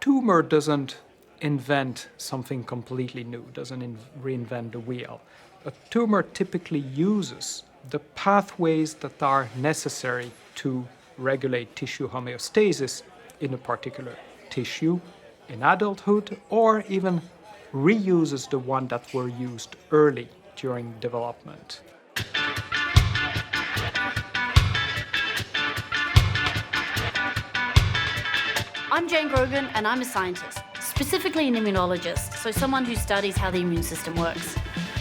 tumor doesn't invent something completely new, doesn't reinvent the wheel. A tumor typically uses the pathways that are necessary to regulate tissue homeostasis in a particular tissue in adulthood, or even reuses the one that were used early during development. I'm Jane Grogan, and I'm a scientist, specifically an immunologist, so someone who studies how the immune system works.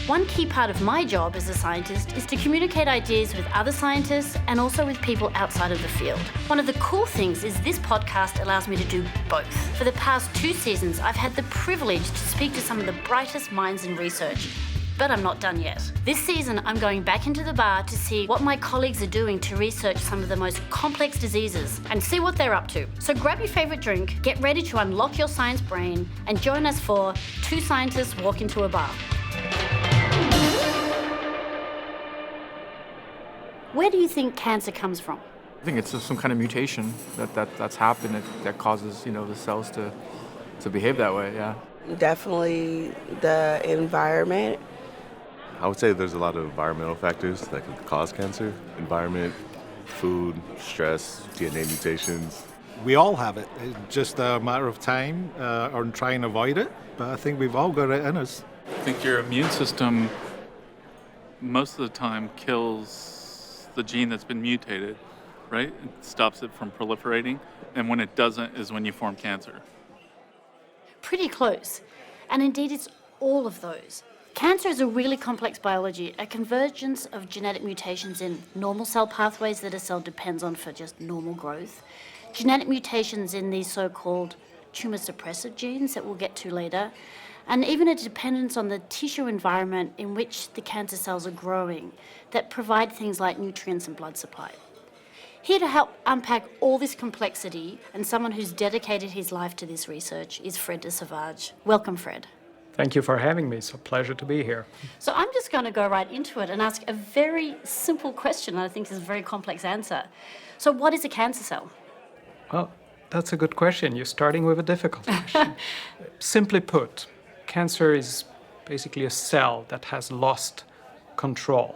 One key part of my job as a scientist is to communicate ideas with other scientists and also with people outside of the field. One of the cool things is this podcast allows me to do both. For the past 2 seasons, I've had the privilege to speak to some of the brightest minds in research. But I'm not done yet. This season, I'm going back into the bar to see what my colleagues are doing to research some of the most complex diseases and see what they're up to. So grab your favorite drink, get ready to unlock your science brain, and join us for 2 Scientists Walk Into a Bar. Where do you think cancer comes from? I think it's just some kind of mutation that's happened that causes, the cells to behave that way, yeah. Definitely the environment. I would say there's a lot of environmental factors that could cause cancer. Environment, food, stress, DNA mutations. We all have it. It's just a matter of time or try and avoid it. But I think we've all got it in us. I think your immune system most of the time kills the gene that's been mutated, right? It stops it from proliferating. And when it doesn't is when you form cancer. Pretty close. And indeed, it's all of those. Cancer is a really complex biology, a convergence of genetic mutations in normal cell pathways that a cell depends on for just normal growth, genetic mutations in these so-called tumor suppressor genes that we'll get to later, and even a dependence on the tissue environment in which the cancer cells are growing that provide things like nutrients and blood supply. Here to help unpack all this complexity, and someone who's dedicated his life to this research, is Fred de Sauvage. Welcome, Fred. Thank you for having me. It's a pleasure to be here. So I'm just going to go right into it and ask a very simple question, and I think is a very complex answer. So what is a cancer cell? Well, that's a good question. You're starting with a difficult question. Simply put, cancer is basically a cell that has lost control.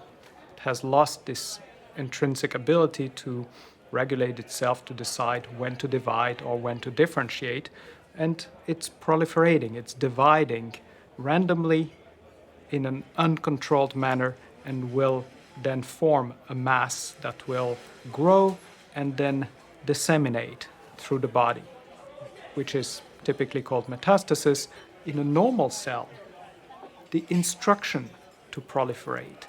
It has lost this intrinsic ability to regulate itself, to decide when to divide or when to differentiate, and it's proliferating, it's dividing randomly in an uncontrolled manner and will then form a mass that will grow and then disseminate through the body, which is typically called metastasis. In a normal cell, the instruction to proliferate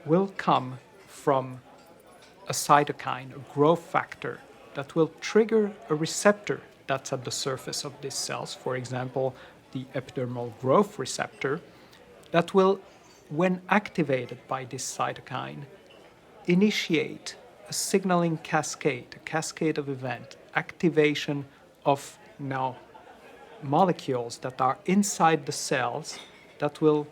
will come from a cytokine, a growth factor, that will trigger a receptor that's at the surface of these cells, for example, the epidermal growth receptor, that will, when activated by this cytokine, initiate a signaling cascade, a cascade of event, activation of now molecules that are inside the cells that will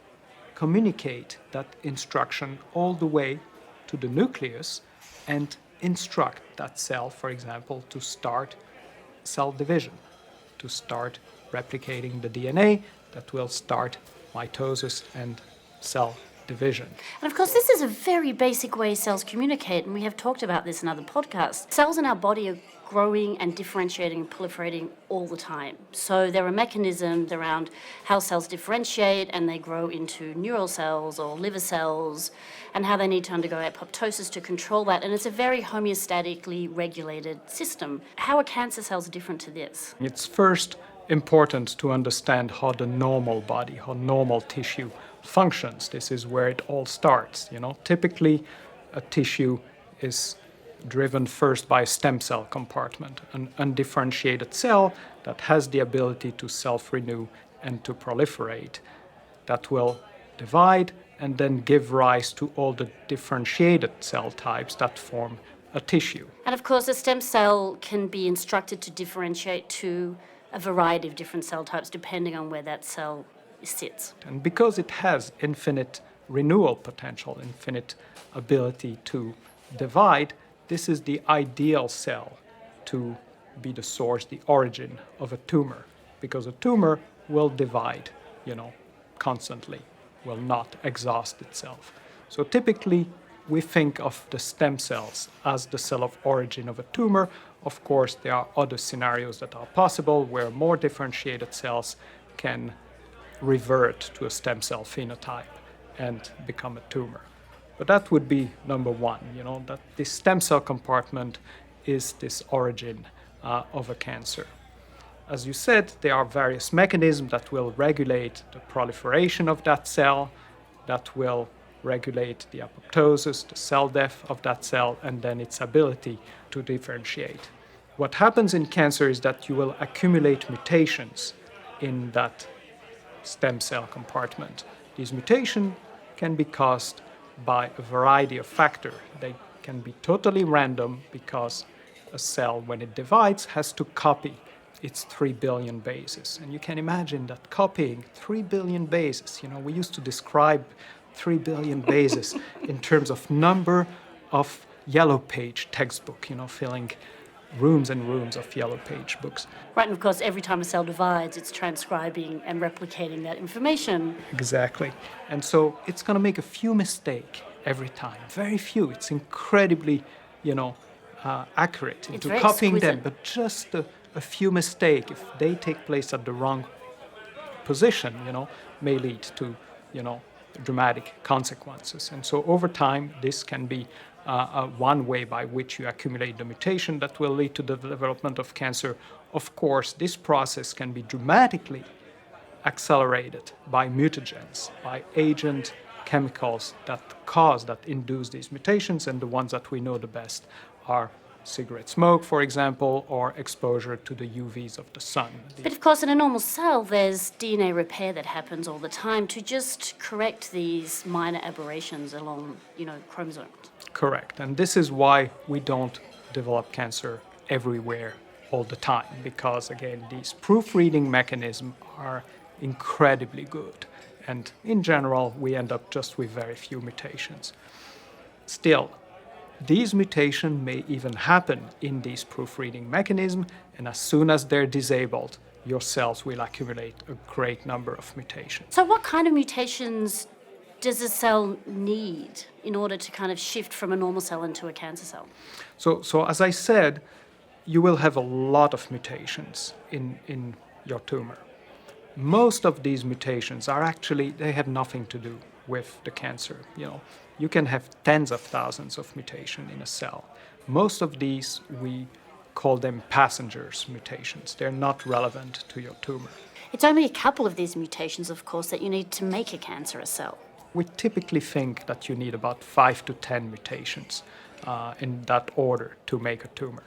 communicate that instruction all the way to the nucleus and instruct that cell, for example, to start cell division, to start replicating the DNA that will start mitosis and cell division. And of course, this is a very basic way cells communicate, and we have talked about this in other podcasts. Cells in our body are growing and differentiating and proliferating all the time. So there are mechanisms around how cells differentiate and they grow into neural cells or liver cells, and how they need to undergo apoptosis to control that. And it's a very homeostatically regulated system. How are cancer cells different to this? It's first important to understand how the normal body, how normal tissue functions. This is where it all starts. Typically a tissue is driven first by a stem cell compartment, an undifferentiated cell that has the ability to self-renew and to proliferate, that will divide and then give rise to all the differentiated cell types that form a tissue. And of course, a stem cell can be instructed to differentiate to a variety of different cell types depending on where that cell sits. And because it has infinite renewal potential, infinite ability to divide, this is the ideal cell to be the source, the origin of a tumor, because a tumor will divide, constantly, will not exhaust itself. So typically, we think of the stem cells as the cell of origin of a tumor. Of course, there are other scenarios that are possible where more differentiated cells can revert to a stem cell phenotype and become a tumor. But that would be number one, that this stem cell compartment is this origin of a cancer. As you said, there are various mechanisms that will regulate the proliferation of that cell, that will regulate the apoptosis, the cell death of that cell, and then its ability to differentiate. What happens in cancer is that you will accumulate mutations in that stem cell compartment. These mutations can be caused by a variety of factors. They can be totally random because a cell, when it divides, has to copy its 3 billion bases. And you can imagine that copying 3 billion bases, we used to describe 3 billion bases in terms of number of yellow page textbook, filling rooms and rooms of yellow page books. Right, and of course, every time a cell divides, it's transcribing and replicating that information. Exactly. And so it's going to make a few mistakes every time. Very few. It's incredibly, accurate into copying them, but just a few mistakes, if they take place at the wrong position, may lead to, dramatic consequences. And so over time, this can be one way by which you accumulate the mutation that will lead to the development of cancer. Of course, this process can be dramatically accelerated by mutagens, by agent chemicals that induce these mutations, and the ones that we know the best are cigarette smoke, for example, or exposure to the UVs of the sun. But of course, in a normal cell, there's DNA repair that happens all the time to just correct these minor aberrations along, chromosomes. Correct. And this is why we don't develop cancer everywhere all the time, because, again, these proofreading mechanisms are incredibly good. And in general, we end up just with very few mutations. Still, these mutations may even happen in these proofreading mechanisms, and as soon as they're disabled, your cells will accumulate a great number of mutations. So what kind of mutations does a cell need in order to kind of shift from a normal cell into a cancer cell? So as I said, you will have a lot of mutations in your tumor. Most of these mutations are actually, they have nothing to do with the cancer. You can have tens of thousands of mutations in a cell. Most of these, we call them passengers mutations. They're not relevant to your tumor. It's only a couple of these mutations, of course, that you need to make a cancerous cell. We typically think that you need about 5 to 10 mutations in that order to make a tumor.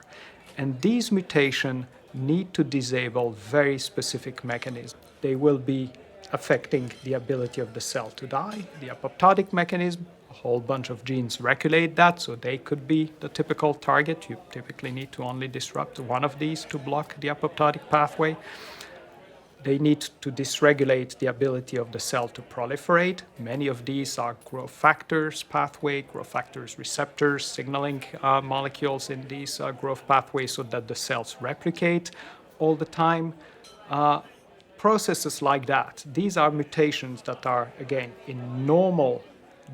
And these mutations need to disable very specific mechanisms. They will be affecting the ability of the cell to die, the apoptotic mechanism. A whole bunch of genes regulate that, so they could be the typical target. You typically need to only disrupt one of these to block the apoptotic pathway. They need to dysregulate the ability of the cell to proliferate. Many of these are growth factors pathway, growth factors receptors, signaling molecules in these growth pathways so that the cells replicate all the time. Processes like that, these are mutations that are, again, in normal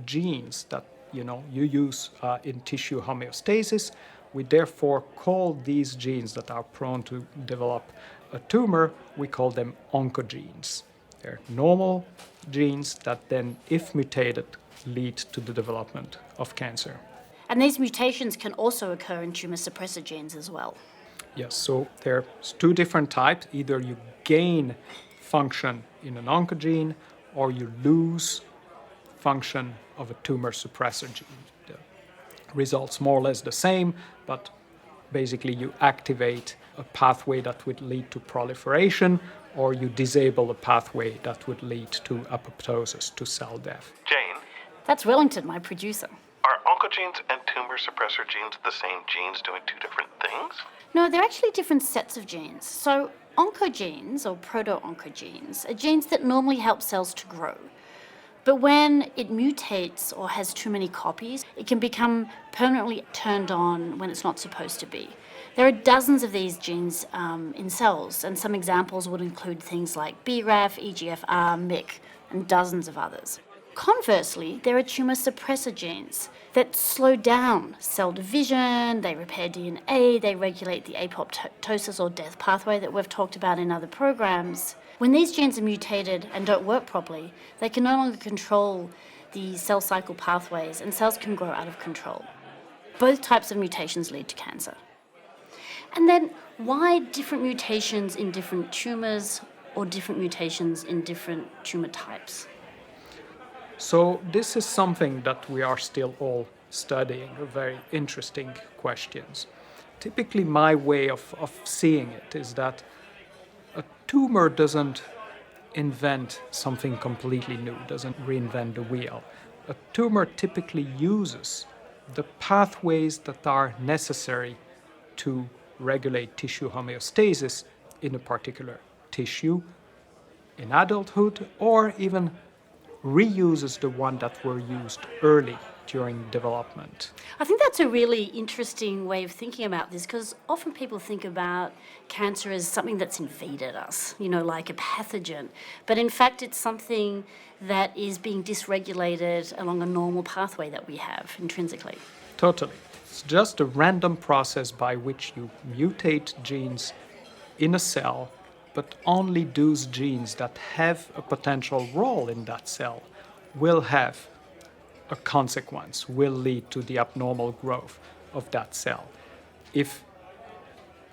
genes that you use in tissue homeostasis. We therefore call these genes that are prone to develop a tumor, we call them oncogenes. They're normal genes that then, if mutated, lead to the development of cancer. And these mutations can also occur in tumor suppressor genes as well. Yes, so there's two different types. Either you gain function in an oncogene or you lose function of a tumor suppressor gene. The results more or less the same, but basically you activate a pathway that would lead to proliferation, or you disable a pathway that would lead to apoptosis, to cell death. Jane, That's Wellington, my producer. are oncogenes and tumor suppressor genes the same genes doing two different things? No, they're actually different sets of genes. So oncogenes, or proto-oncogenes, are genes that normally help cells to grow. But when it mutates or has too many copies, it can become permanently turned on when it's not supposed to be. There are dozens of these genes in cells, and some examples would include things like BRAF, EGFR, MYC, and dozens of others. Conversely, there are tumour suppressor genes that slow down cell division, they repair DNA, they regulate the apoptosis or death pathway that we've talked about in other programs. When these genes are mutated and don't work properly, they can no longer control the cell cycle pathways and cells can grow out of control. Both types of mutations lead to cancer. And then why different mutations in different tumours or different mutations in different tumour types? So this is something that we are still all studying, very interesting questions. Typically my way of seeing it is that a tumor doesn't invent something completely new, doesn't reinvent the wheel. A tumor typically uses the pathways that are necessary to regulate tissue homeostasis in a particular tissue in adulthood, or even reuses the one that were used early during development. I think that's a really interesting way of thinking about this, because often people think about cancer as something that's invaded us, like a pathogen. But in fact, it's something that is being dysregulated along a normal pathway that we have intrinsically. Totally. It's just a random process by which you mutate genes in a cell, but only those genes that have a potential role in that cell will have a consequence, will lead to the abnormal growth of that cell. If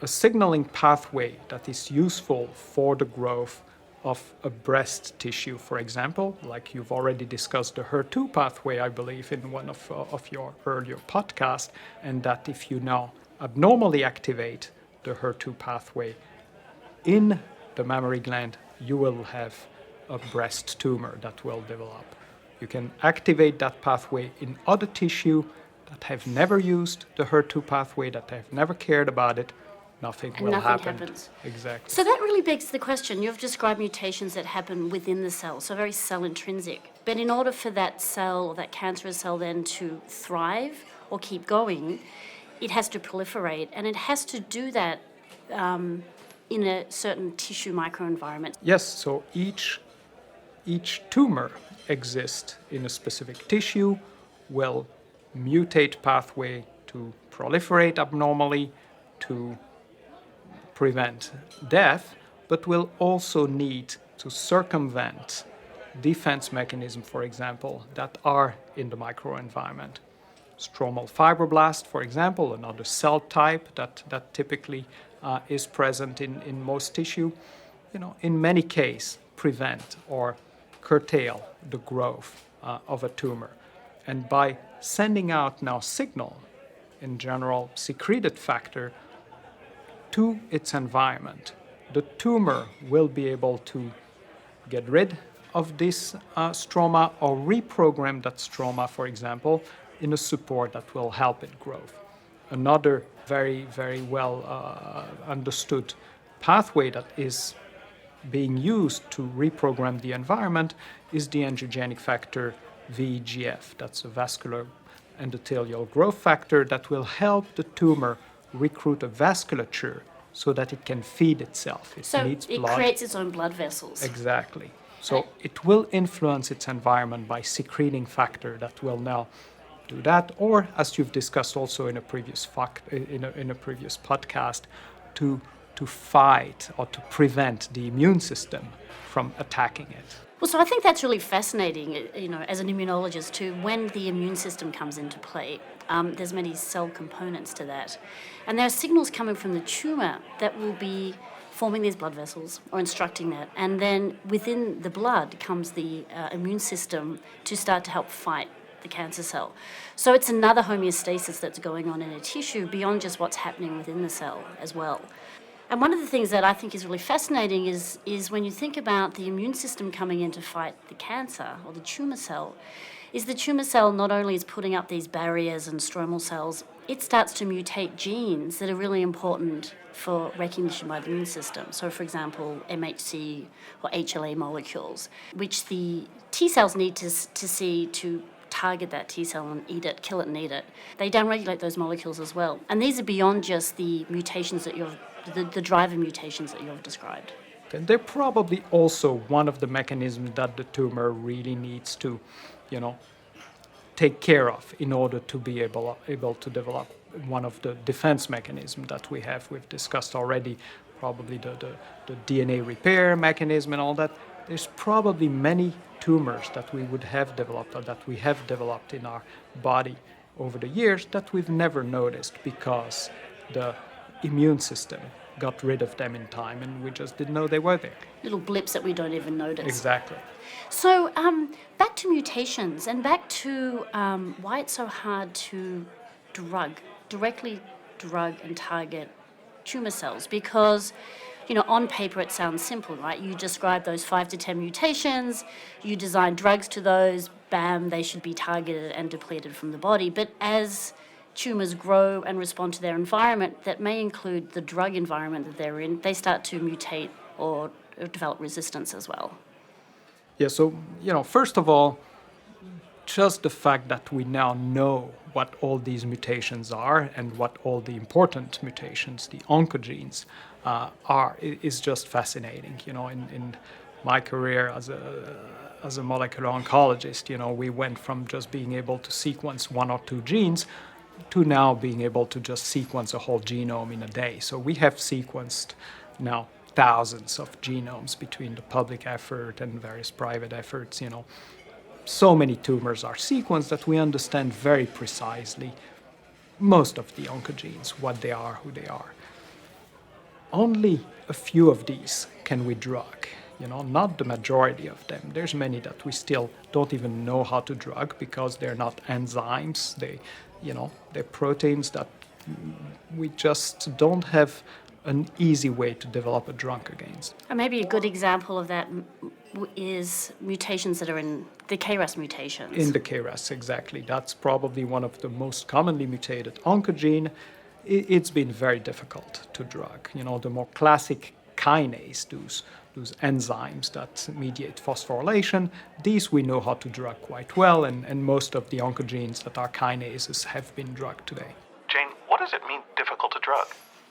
a signaling pathway that is useful for the growth of a breast tissue, for example, like you've already discussed the HER2 pathway, I believe, in one of your earlier podcasts, and that if you now abnormally activate the HER2 pathway in the mammary gland, you will have a breast tumor that will develop. You can activate that pathway in other tissue that have never used the HER2 pathway, that have never cared about it. Nothing will happen. Happens. Exactly. So that really begs the question. You've described mutations that happen within the cell, so very cell intrinsic. But in order for that cell or that cancerous cell then to thrive or keep going, it has to proliferate, and it has to do that in a certain tissue microenvironment. Yes, so each tumor exists in a specific tissue, will mutate pathway to proliferate abnormally, to prevent death, but will also need to circumvent defense mechanisms, for example, that are in the microenvironment. Stromal fibroblast, for example, another cell type that typically is present in most tissue, in many cases prevent or curtail the growth of a tumor. And by sending out now signal, in general secreted factor, to its environment, the tumor will be able to get rid of this stroma or reprogram that stroma, for example, in a support that will help it grow. Another very, very well understood pathway that is being used to reprogram the environment is the angiogenic factor VEGF. That's a vascular endothelial growth factor that will help the tumor recruit a vasculature so that it can feed itself. It needs blood. It creates its own blood vessels. Exactly. So it will influence its environment by secreting factor that will now do that, or as you've discussed also in a previous podcast, to fight or to prevent the immune system from attacking it. Well, so I think that's really fascinating, as an immunologist too, when the immune system comes into play. There's many cell components to that. And there are signals coming from the tumour that will be forming these blood vessels or instructing that. And then within the blood comes the immune system to start to help fight the cancer cell. So it's another homeostasis that's going on in a tissue beyond just what's happening within the cell as well. And one of the things that I think is really fascinating is when you think about the immune system coming in to fight the cancer or the tumour cell, is the tumour cell not only is putting up these barriers and stromal cells, it starts to mutate genes that are really important for recognition by the immune system. So, for example, MHC or HLA molecules, which the T cells need to see to target that T cell and eat it, kill it and eat it. They downregulate those molecules as well. And these are beyond just the mutations that the driver mutations that you've described. And they're probably also one of the mechanisms that the tumor really needs to, take care of in order to be able to develop one of the defense mechanisms that we have. We've discussed already, probably the DNA repair mechanism and all that. There's probably many tumors that we would have developed or that we have developed in our body over the years that we've never noticed because the immune system got rid of them in time and we just didn't know they were there. Little blips that we don't even notice. Exactly. So back to mutations and back to why it's so hard to directly drug and target tumor cells, because on paper it sounds simple, right? You describe those 5 to 10 mutations, you design drugs to those, bam, they should be targeted and depleted from the body. But as tumors grow and respond to their environment, that may include the drug environment that they're in, they start to mutate or develop resistance as well. Yeah, so, first of all, just the fact that we now know what all these mutations are and what all the important mutations, the oncogenes, are is just fascinating. In my career as a molecular oncologist, we went from just being able to sequence 1 or 2 genes to now being able to just sequence a whole genome in a day. So we have sequenced now thousands of genomes between the public effort and various private efforts. So many tumors are sequenced that we understand very precisely most of the oncogenes, what they are, who they are. Only a few of these can we drug, not the majority of them. There's many that we still don't even know how to drug because they're not enzymes. They're proteins that we just don't have an easy way to develop a drug against. And maybe a good example of that is mutations that are in the KRAS mutations. In the KRAS, exactly. That's probably one of the most commonly mutated oncogene. It's been very difficult to drug. The more classic kinase, those enzymes that mediate phosphorylation, these we know how to drug quite well, and most of the oncogenes that are kinases have been drugged today. Jane, what does it mean difficult to drug?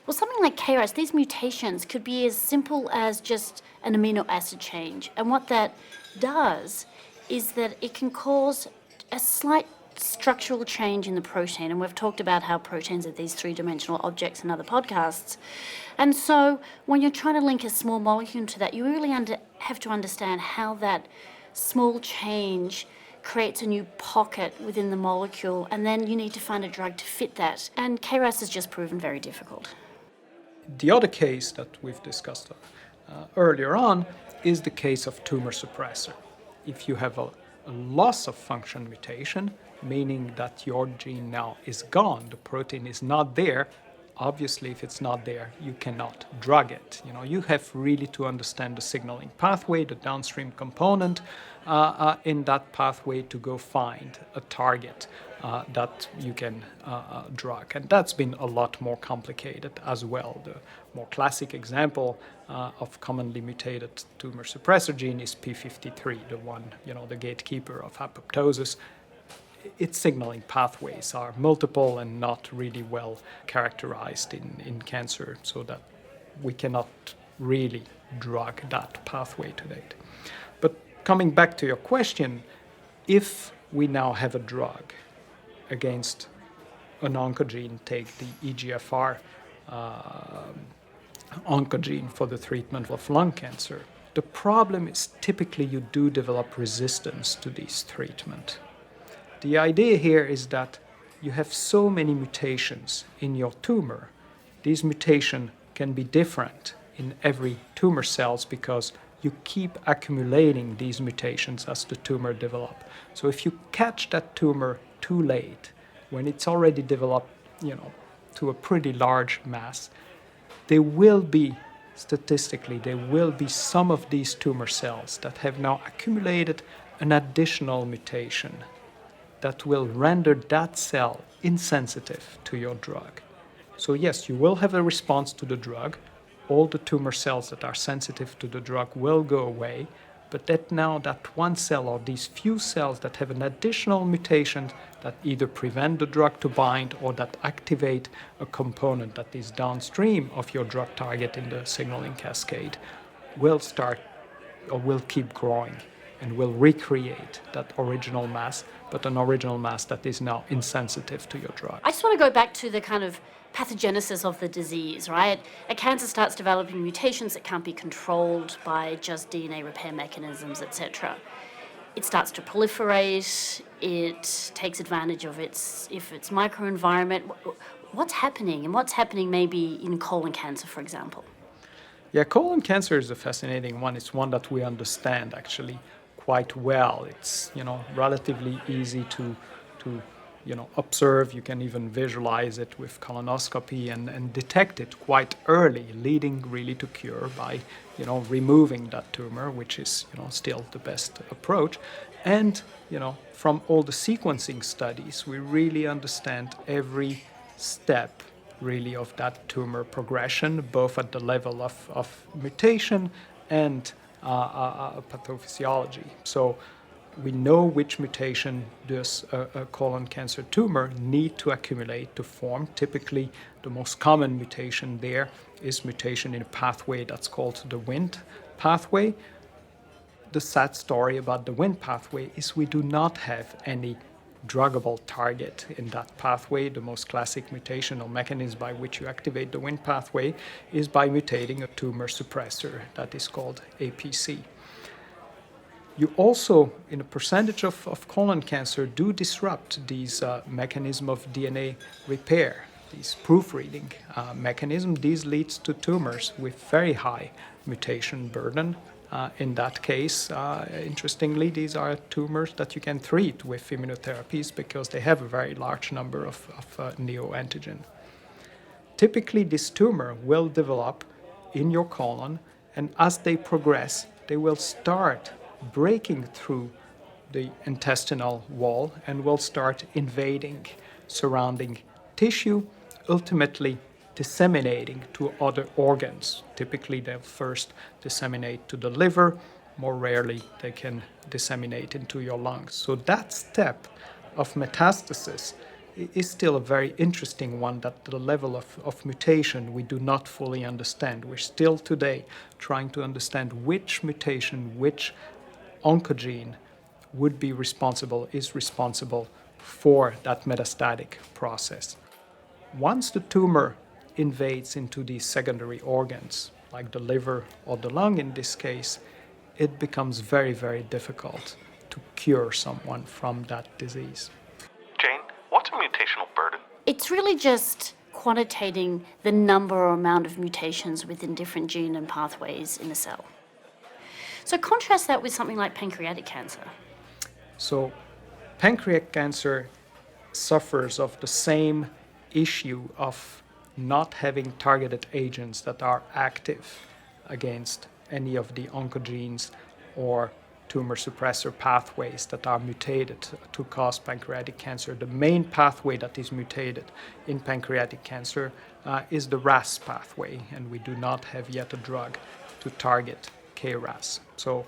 Well, something like KRAS, these mutations could be as simple as just an amino acid change. And what that does is that it can cause a slight structural change in the protein. And we've talked about how proteins are these 3-dimensional objects in other podcasts. And so when you're trying to link a small molecule to that, you really have to understand how that small change creates a new pocket within the molecule, and then you need to find a drug to fit that. And KRAS has just proven very difficult. The other case that we've discussed earlier on is the case of tumor suppressor. If you have a loss of function mutation, meaning that your gene now is gone, the protein is not there, obviously if it's not there, you cannot drug it. You have really to understand the signaling pathway, the downstream component in that pathway to go find a target that you can drug. And that's been a lot more complicated as well. The more classic example of commonly mutated tumor suppressor gene is P53, the one, the gatekeeper of apoptosis. Its signaling pathways are multiple and not really well characterized in cancer, so that we cannot really drug that pathway to date. But coming back to your question, if we now have a drug against an oncogene, take the EGFR oncogene for the treatment of lung cancer, the problem is typically you do develop resistance to this treatment. The idea here is that you have so many mutations in your tumor. These mutations can be different in every tumor cells because you keep accumulating these mutations as the tumor develops. So if you catch that tumor too late, when it's already developed, to a pretty large mass, statistically, there will be some of these tumor cells that have now accumulated an additional mutation that will render that cell insensitive to your drug. So yes, you will have a response to the drug. All the tumor cells that are sensitive to the drug will go away, but that now that one cell or these few cells that have an additional mutation that either prevent the drug to bind or that activate a component that is downstream of your drug target in the signaling cascade will start or will keep growing and will recreate that original mass, but an original mass that is now insensitive to your drug. I just want to go back to the kind of pathogenesis of the disease, right? A cancer starts developing mutations that can't be controlled by just DNA repair mechanisms, etc. It starts to proliferate, it takes advantage of its microenvironment. What's happening? And what's happening maybe in colon cancer, for example? Yeah, colon cancer is a fascinating one. It's one that we understand actually quite well. It's, relatively easy to observe. You can even visualize it with colonoscopy and detect it quite early, leading really to cure by, removing that tumor, which is, still the best approach. And, from all the sequencing studies, we really understand every step really of that tumor progression, both at the level of mutation and pathophysiology. So we know which mutation does a colon cancer tumor need to accumulate to form. Typically, the most common mutation there is mutation in a pathway that's called the Wnt pathway. The sad story about the Wnt pathway is we do not have any druggable target in that pathway. The most classic mutational mechanism by which you activate the Wnt pathway is by mutating a tumor suppressor that is called APC. You also, in a percentage of colon cancer, do disrupt these mechanisms of DNA repair, these proofreading mechanism. These leads to tumors with very high mutation burden. In that case, interestingly, these are tumors that you can treat with immunotherapies because they have a very large number of neoantigen. Typically, this tumor will develop in your colon, and as they progress, they will start breaking through the intestinal wall and will start invading surrounding tissue, ultimately disseminating to other organs. Typically, they'll first disseminate to the liver. More rarely, they can disseminate into your lungs. So that step of metastasis is still a very interesting one, that the level of mutation we do not fully understand. We're still today trying to understand which mutation, which oncogene is responsible for that metastatic process. Once the tumor invades into these secondary organs, like the liver or the lung in this case, it becomes very, very difficult to cure someone from that disease. Jane, what's a mutational burden? It's really just quantitating the number or amount of mutations within different gene and pathways in a cell. So contrast that with something like pancreatic cancer. So pancreatic cancer suffers of the same issue of not having targeted agents that are active against any of the oncogenes or tumor suppressor pathways that are mutated to cause pancreatic cancer. The main pathway that is mutated in pancreatic cancer is the RAS pathway, and we do not have yet a drug to target KRAS. So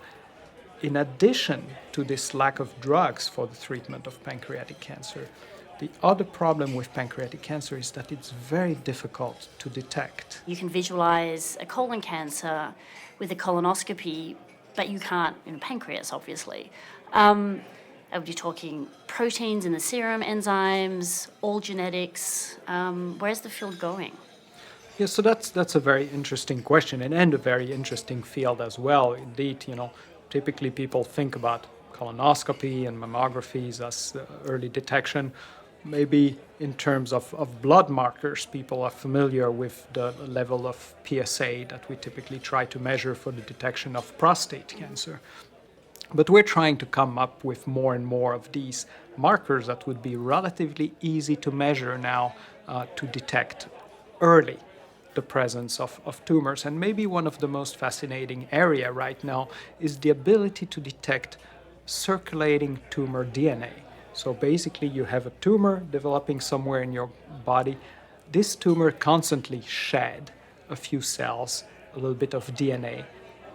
in addition to this lack of drugs for the treatment of pancreatic cancer, the other problem with pancreatic cancer is that it's very difficult to detect. You can visualize a colon cancer with a colonoscopy, but you can't in a pancreas, obviously. Are you talking proteins in the serum, enzymes, all genetics? Where's the field going? Yeah, so that's a very interesting question and a very interesting field as well. Indeed, typically people think about colonoscopy and mammographies as early detection. Maybe in terms of blood markers, people are familiar with the level of PSA that we typically try to measure for the detection of prostate cancer. But we're trying to come up with more and more of these markers that would be relatively easy to measure now to detect early the presence of tumors. And maybe one of the most fascinating area right now is the ability to detect circulating tumor DNA. So basically you have a tumor developing somewhere in your body. This tumor constantly shed a few cells, a little bit of DNA.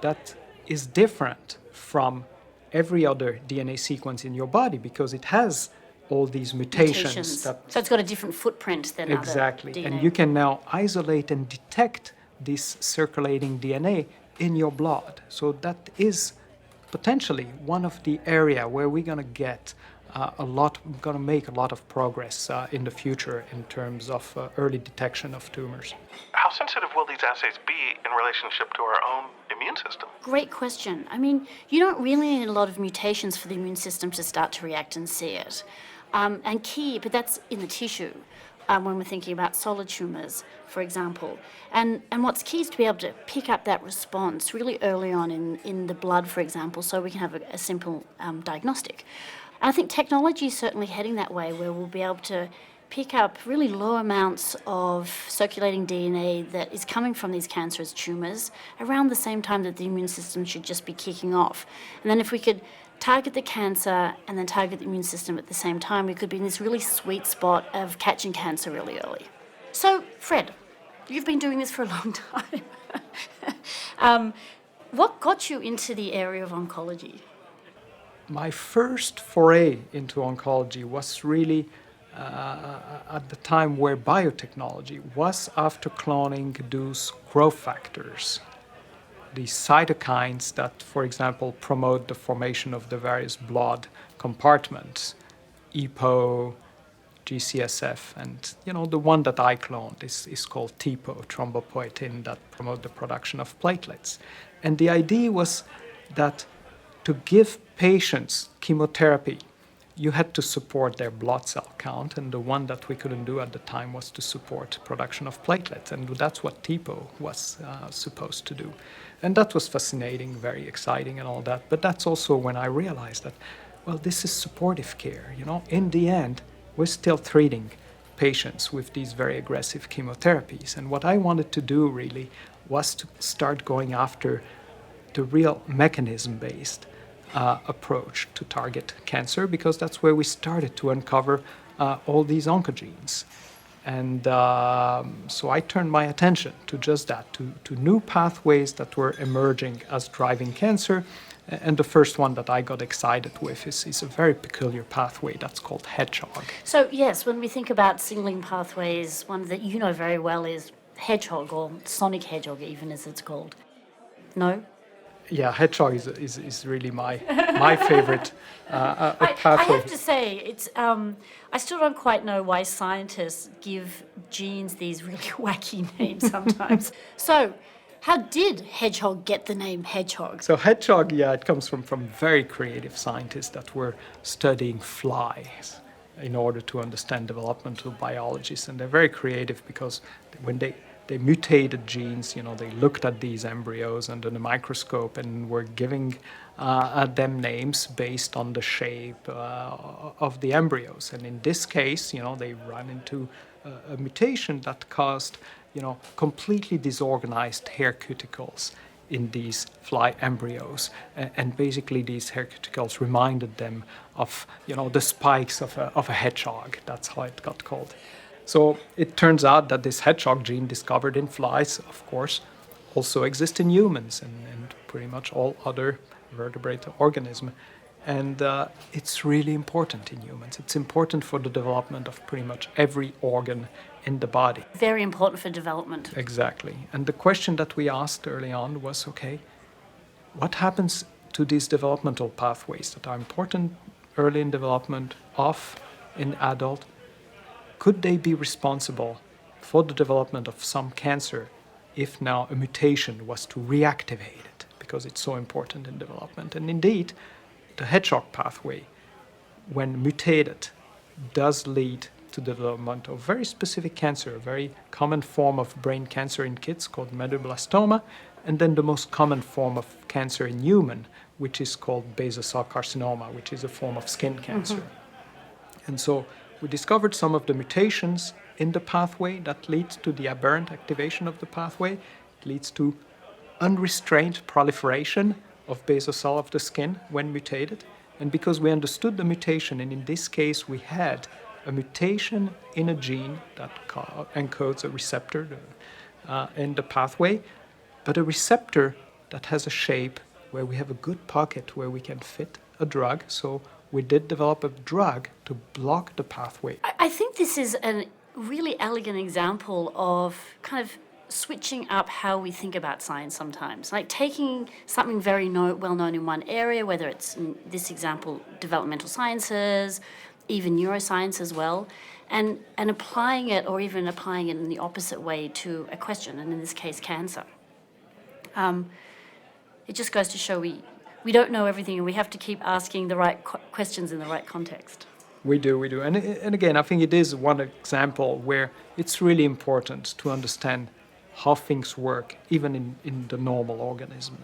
That is different from every other DNA sequence in your body because it has all these mutations. So it's got a different footprint than Exactly. other DNA. And you can now isolate and detect this circulating DNA in your blood. So that is potentially one of the area where we're going to get going to make a lot of progress in the future in terms of early detection of tumors. How sensitive will these assays be in relationship to our own immune system? Great question. I mean, you don't really need a lot of mutations for the immune system to start to react and see it. And key, but that's in the tissue when we're thinking about solid tumours, for example. And what's key is to be able to pick up that response really early on in the blood, for example, so we can have a simple diagnostic. And I think technology is certainly heading that way, where we'll be able to pick up really low amounts of circulating DNA that is coming from these cancerous tumours around the same time that the immune system should just be kicking off. And then if we could target the cancer and then target the immune system at the same time, we could be in this really sweet spot of catching cancer really early. So, Fred, you've been doing this for a long time. What got you into the area of oncology? My first foray into oncology was really at the time where biotechnology was after cloning those growth factors, the cytokines that, for example, promote the formation of the various blood compartments, EPO, GCSF, and the one that I cloned is called TPO, thrombopoietin, that promote the production of platelets. And the idea was that to give patients chemotherapy, you had to support their blood cell count, and the one that we couldn't do at the time was to support production of platelets, and that's what TPO was supposed to do. And that was fascinating, very exciting and all that, but that's also when I realized that, well, this is supportive care. In the end, we're still treating patients with these very aggressive chemotherapies, and what I wanted to do really was to start going after the real mechanism-based approach to target cancer, because that's where we started to uncover all these oncogenes. And so I turned my attention to just that, to new pathways that were emerging as driving cancer. And the first one that I got excited with is a very peculiar pathway that's called hedgehog. So yes, when we think about signaling pathways, one that you know very well is hedgehog, or sonic hedgehog even as it's called. No? Yeah, hedgehog is really my favorite pathway. I have to say, it's I still don't quite know why scientists give genes these really wacky names sometimes. So, how did hedgehog get the name hedgehog? So hedgehog, it comes from very creative scientists that were studying flies in order to understand developmental biologies, and they're very creative because when they mutated genes, they looked at these embryos under the microscope and were giving them names based on the shape of the embryos. And in this case, they ran into a mutation that caused, completely disorganized hair cuticles in these fly embryos. And basically these hair cuticles reminded them of, the spikes of a hedgehog. That's how it got called. So it turns out that this hedgehog gene discovered in flies, of course, also exists in humans and pretty much all other vertebrate organisms. And it's really important in humans. It's important for the development of pretty much every organ in the body. Very important for development. Exactly. And the question that we asked early on was, okay, what happens to these developmental pathways that are important early in development in adult? Could they be responsible for the development of some cancer if now a mutation was to reactivate it, because it's so important in development? And indeed, the hedgehog pathway, when mutated, does lead to the development of very specific cancer, a very common form of brain cancer in kids called medulloblastoma, and then the most common form of cancer in human, which is called basal cell carcinoma, which is a form of skin cancer. Mm-hmm. And so we discovered some of the mutations in the pathway that leads to the aberrant activation of the pathway. It leads to unrestrained proliferation of basal cell of the skin when mutated. And because we understood the mutation, and in this case we had a mutation in a gene that encodes a receptor in the pathway, but a receptor that has a shape where we have a good pocket where we can fit a drug. So we did develop a drug to block the pathway. I think this is a really elegant example of kind of switching up how we think about science sometimes. Like taking something very well known in one area, whether it's, in this example, developmental sciences, even neuroscience as well, and applying it, or even applying it in the opposite way to a question, and in this case, cancer. It just goes to show we don't know everything, and we have to keep asking the right questions in the right context. We do. And again, I think it is one example where it's really important to understand how things work, even in the normal organism,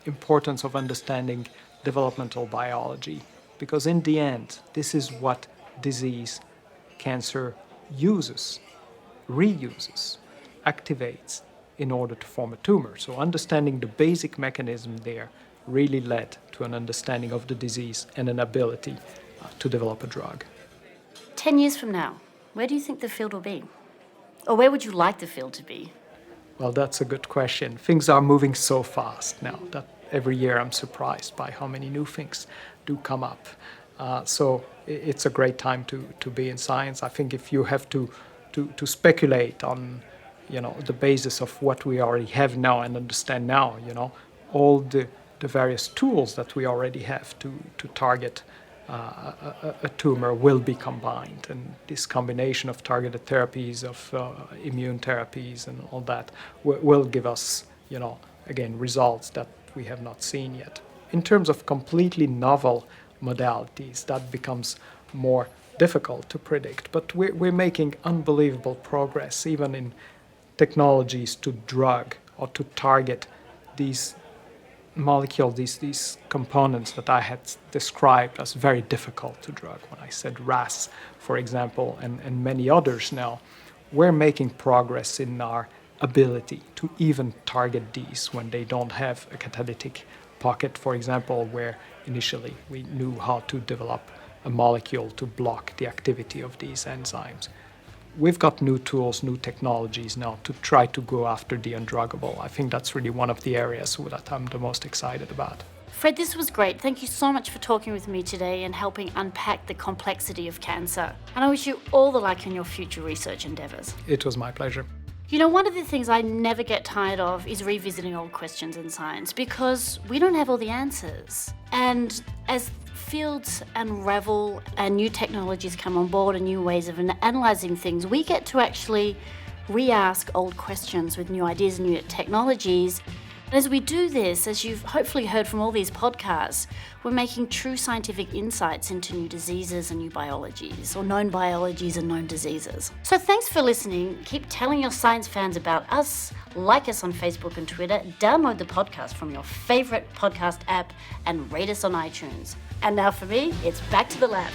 importance of understanding developmental biology, because in the end, this is what disease, cancer uses, reuses, activates in order to form a tumor. So understanding the basic mechanism there really led to an understanding of the disease and an ability to develop a drug. 10 years from now, where do you think the field will be? Or where would you like the field to be? Well, that's a good question. Things are moving so fast now that every year I'm surprised by how many new things do come up. So it's a great time to be in science. I think if you have to speculate on, the basis of what we already have now and understand now, all the various tools that we already have to target a tumor will be combined, and this combination of targeted therapies, of immune therapies and all that will give us, again, results that we have not seen yet. In terms of completely novel modalities, that becomes more difficult to predict, but we're making unbelievable progress even in technologies to drug or to target these molecules, these components that I had described as very difficult to drug. When I said RAS, for example, and many others now, we're making progress in our ability to even target these when they don't have a catalytic pocket, for example, where initially we knew how to develop a molecule to block the activity of these enzymes. We've got new tools, new technologies now to try to go after the undruggable. I think that's really one of the areas that I'm the most excited about. Fred, this was great. Thank you so much for talking with me today and helping unpack the complexity of cancer. And I wish you all the luck in your future research endeavours. It was my pleasure. One of the things I never get tired of is revisiting old questions in science, because we don't have all the answers. And as fields unravel and new technologies come on board and new ways of analysing things, we get to actually re-ask old questions with new ideas and new technologies. And as we do this, as you've hopefully heard from all these podcasts, we're making true scientific insights into new diseases and new biologies, or known biologies and known diseases. So thanks for listening. Keep telling your science fans about us, like us on Facebook and Twitter, download the podcast from your favourite podcast app, and rate us on iTunes. And now for me, it's back to the lab.